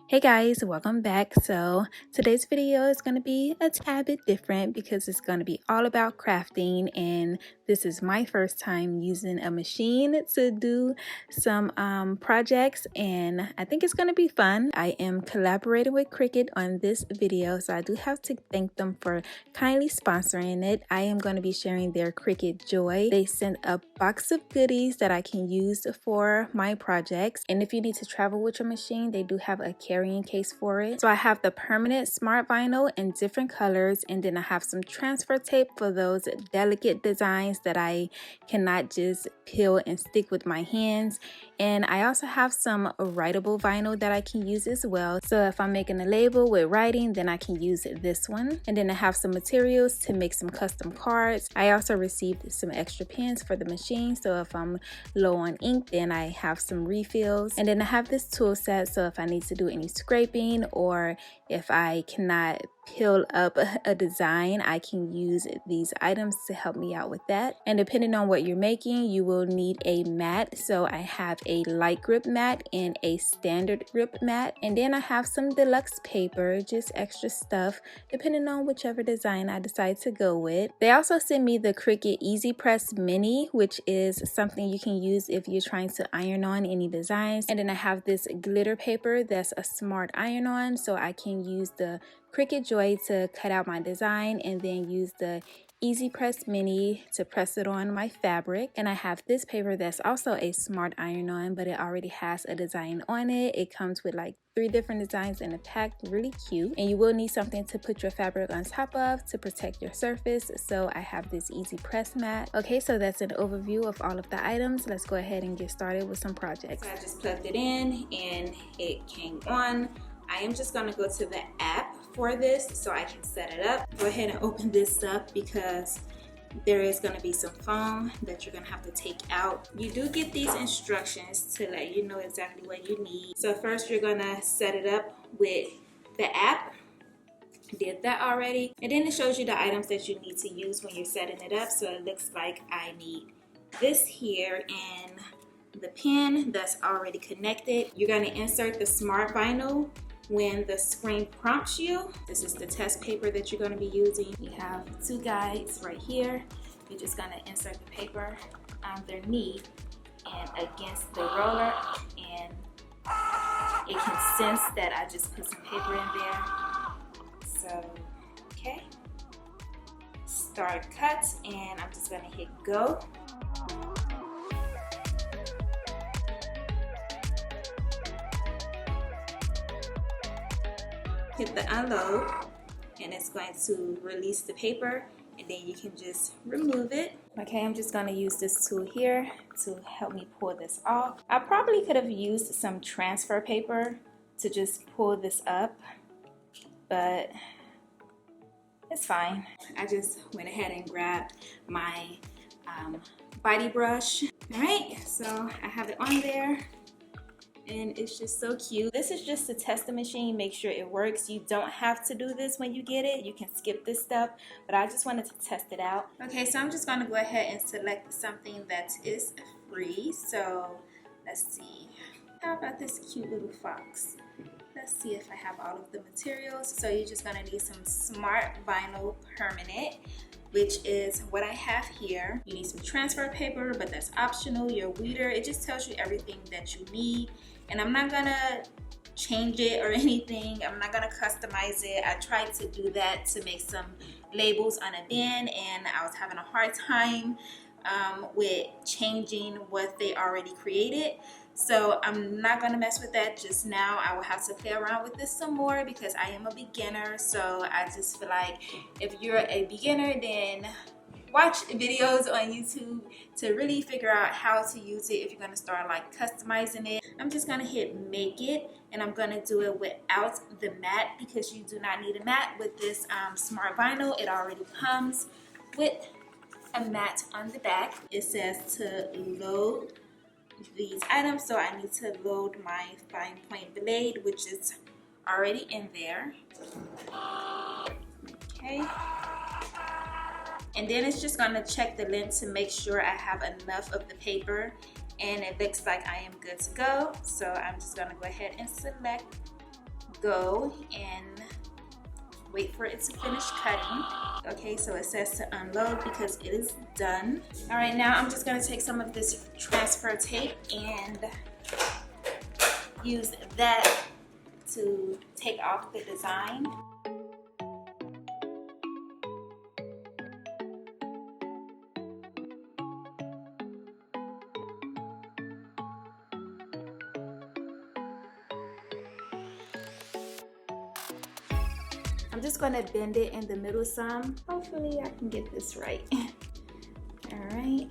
Hey guys, welcome back. So today's video is going to be a tad bit different because it's going to be all about crafting, and this is my first time using a machine to do some projects, and I think it's going to be fun. I am collaborating with Cricut on this video, so I do have to thank them for kindly sponsoring it. I am going to be sharing their Cricut Joy. They sent a box of goodies that I can use for my projects, and if you need to travel with your machine, they do have a carrying case for it. So I have the permanent smart vinyl in different colors, and then I have some transfer tape for those delicate designs that I cannot just peel and stick with my hands. And I also have some writable vinyl that I can use as well. So if I'm making a label with writing, then I can use this one. And then I have some materials to make some custom cards. I also received some extra pens for the machine, so if I'm low on ink, then I have some refills. And then I have this tool set, so if I need to do any scraping or if I cannot peel up a design, I can use these items to help me out with that. And depending on what you're making, you will need a mat. So I have a light grip mat and a standard grip mat, and then I have some deluxe paper, just extra stuff depending on whichever design I decide to go with. They also sent me the Cricut Easy Press Mini, which is something you can use if you're trying to iron on any designs. And then I have this glitter paper that's a smart iron on, so I can use the Cricut Joy to cut out my design and then use the Easy Press Mini to press it on my fabric. And I have this paper that's also a smart iron on, but it already has a design on it. It comes with like 3 different designs in a pack, really cute. And you will need something to put your fabric on top of to protect your surface, so I have this easy press mat. Okay, so that's an overview of all of the items. Let's go ahead and get started with some projects. So I just plugged it in and it came on. I am just gonna go to the app for this so I can set it up. Go ahead and open this up because there is going to be some foam that you're going to have to take out. You do get these instructions to let you know exactly what you need. So first you're going to set it up with the app. Did that already. And then it shows you the items that you need to use when you're setting it up. So it looks like I need this here and the pen that's already connected. You're going to insert the smart vinyl when the screen prompts you. This is the test paper that you're going to be using. You have 2 guides right here. You're just going to insert the paper underneath and against the roller, and it can sense that I just put some paper in there. So, okay. Start cut, and I'm just going to hit go. Hit the unload, and it's going to release the paper, and then you can just remove it. Okay, I'm just going to use this tool here to help me pull this off. I probably could have used some transfer paper to just pull this up, but it's fine. I just went ahead and grabbed my body brush. All right, so I have it on there. And it's just so cute. This is just to test the machine, make sure it works. You don't have to do this when you get it. You can skip this step, but I just wanted to test it out. Okay, so I'm just gonna go ahead and select something that is free. So let's see, how about this cute little fox? Let's see if I have all of the materials. So you're just gonna need some smart vinyl permanent, which is what I have here. You need some transfer paper, but that's optional. Your weeder, it just tells you everything that you need. And I'm not gonna change it or anything. I'm not gonna customize it. I tried to do that to make some labels on a bin, and I was having a hard time with changing what they already created. So I'm not gonna mess with that just now. I will have to play around with this some more because I am a beginner. So I just feel like if you're a beginner, then watch videos on YouTube to really figure out how to use it if you're gonna start like customizing it. I'm just gonna hit make it, and I'm gonna do it without the mat because you do not need a mat with this smart vinyl. It already comes with a mat on the back. It says to load these items, so I need to load my fine point blade, which is already in there. Okay, and then it's just gonna check the length to make sure I have enough of the paper, and it looks like I am good to go. So I'm just gonna go ahead and select go and wait for it to finish cutting. Okay, so it says to unload because it is done. All right, now I'm just gonna take some of this transfer tape and use that to take off the design. I'm just gonna bend it in the middle some. Hopefully I can get this right. All right,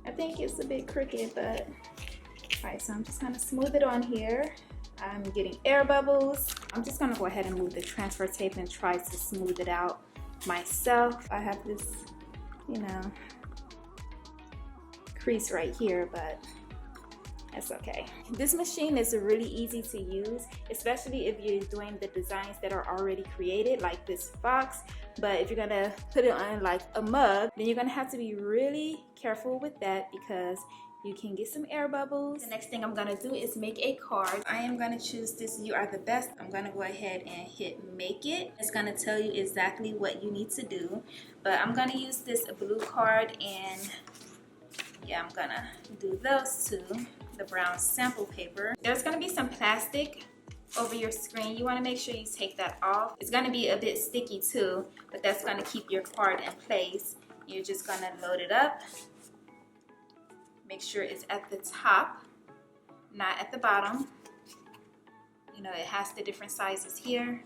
I think it's a bit crooked, but all right, so I'm just gonna smooth it on here. I'm getting air bubbles. I'm just gonna go ahead and move the transfer tape and try to smooth it out myself. I have this, you know, crease right here, but that's okay. This machine is really easy to use, especially if you're doing the designs that are already created, like this fox. But if you're gonna put it on like a mug, then you're gonna have to be really careful with that because you can get some air bubbles. The next thing I'm gonna do is make a card. I am gonna choose this "You Are the Best." I'm gonna go ahead and hit make it. It's gonna tell you exactly what you need to do. But I'm gonna use this blue card, and yeah, I'm gonna do those two. The brown sample paper. There's gonna be some plastic over your screen. You wanna make sure you take that off. It's gonna be a bit sticky too, but that's gonna keep your card in place. You're just gonna load it up. Make sure it's at the top, not at the bottom. You know, it has the different sizes here.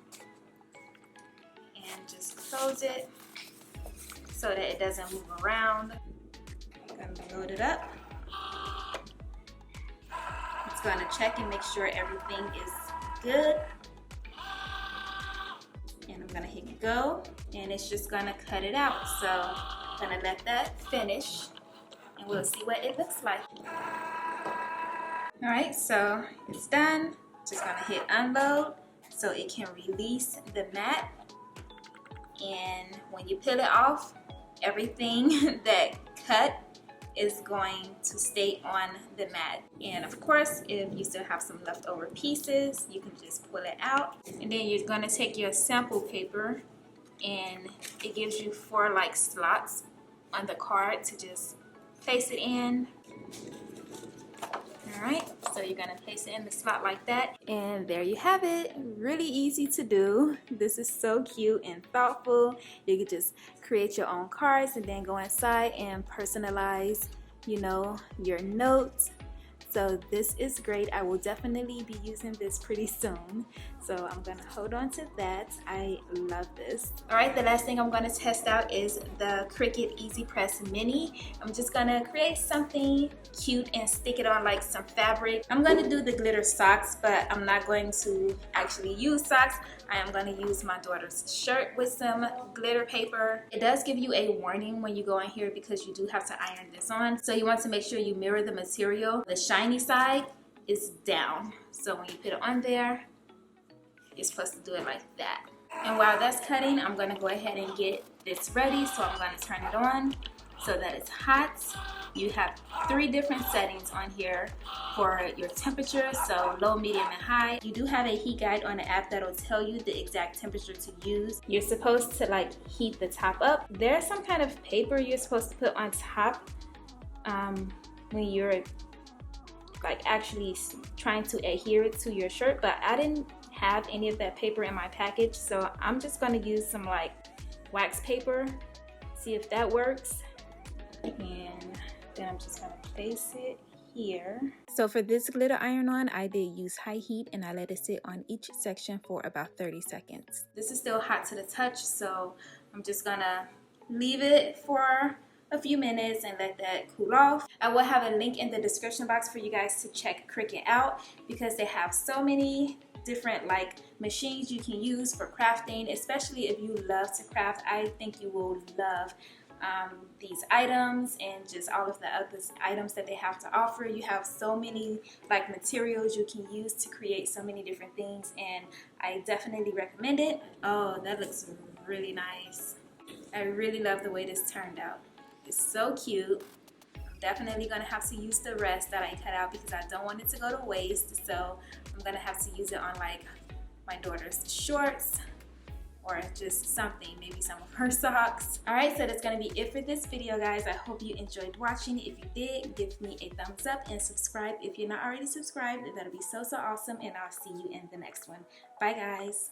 And just close it so that it doesn't move around. I'm gonna load it up. It's gonna check and make sure everything is good. And I'm gonna hit go, and it's just gonna cut it out. So I'm gonna let that finish, and we'll see what it looks like. All right, so it's done. Just gonna hit unload so it can release the mat. And when you peel it off, everything that cut is going to stay on the mat. And of course, if you still have some leftover pieces, you can just pull it out. And then you're gonna take your sample paper, and it gives you 4 like slots on the card to just place it in. All right, so you're gonna place it in the slot like that. And there you have it. Really easy to do. This is so cute and thoughtful. You can just create your own cards and then go inside and personalize, you know, your notes. So this is great. I will definitely be using this pretty soon. So I'm gonna hold on to that. I love this. All right, the last thing I'm gonna test out is the Cricut Easy Press Mini. I'm just gonna create something cute and stick it on like some fabric. I'm gonna do the glitter socks, but I'm not going to actually use socks. I am gonna use my daughter's shirt with some glitter paper. It does give you a warning when you go in here because you do have to iron this on. So you want to make sure you mirror the material. The shiny side is down. So when you put it on there, you're supposed to do it like that. And while that's cutting, I'm gonna go ahead and get this ready. So I'm gonna turn it on so that it's hot. You have 3 different settings on here for your temperature, so low, medium, and high. You do have a heat guide on the app that'll tell you the exact temperature to use. You're supposed to like heat the top up. There's some kind of paper you're supposed to put on top when you're like actually trying to adhere it to your shirt, but I didn't have any of that paper in my package, so I'm just gonna use some like wax paper, see if that works. And then I'm just gonna place it here. So for this glitter iron-on, I did use high heat and I let it sit on each section for about 30 seconds. This is still hot to the touch, so I'm just gonna leave it for a few minutes and let that cool off. I will have a link in the description box for you guys to check Cricut out because they have so many different like machines you can use for crafting, especially if you love to craft. I think you will love these items and just all of the other items that they have to offer. You have so many like materials you can use to create so many different things, and I definitely recommend it. Oh, that looks really nice. I really love the way this turned out. It's so cute. I'm definitely gonna have to use the rest that I cut out because I don't want it to go to waste, so I'm gonna have to use it on like my daughter's shorts, or just something, maybe some of her socks. Alright, so that's gonna be it for this video, guys. I hope you enjoyed watching. If you did, give me a thumbs up and subscribe if you're not already subscribed. That'll be so awesome, and I'll see you in the next one. Bye, guys.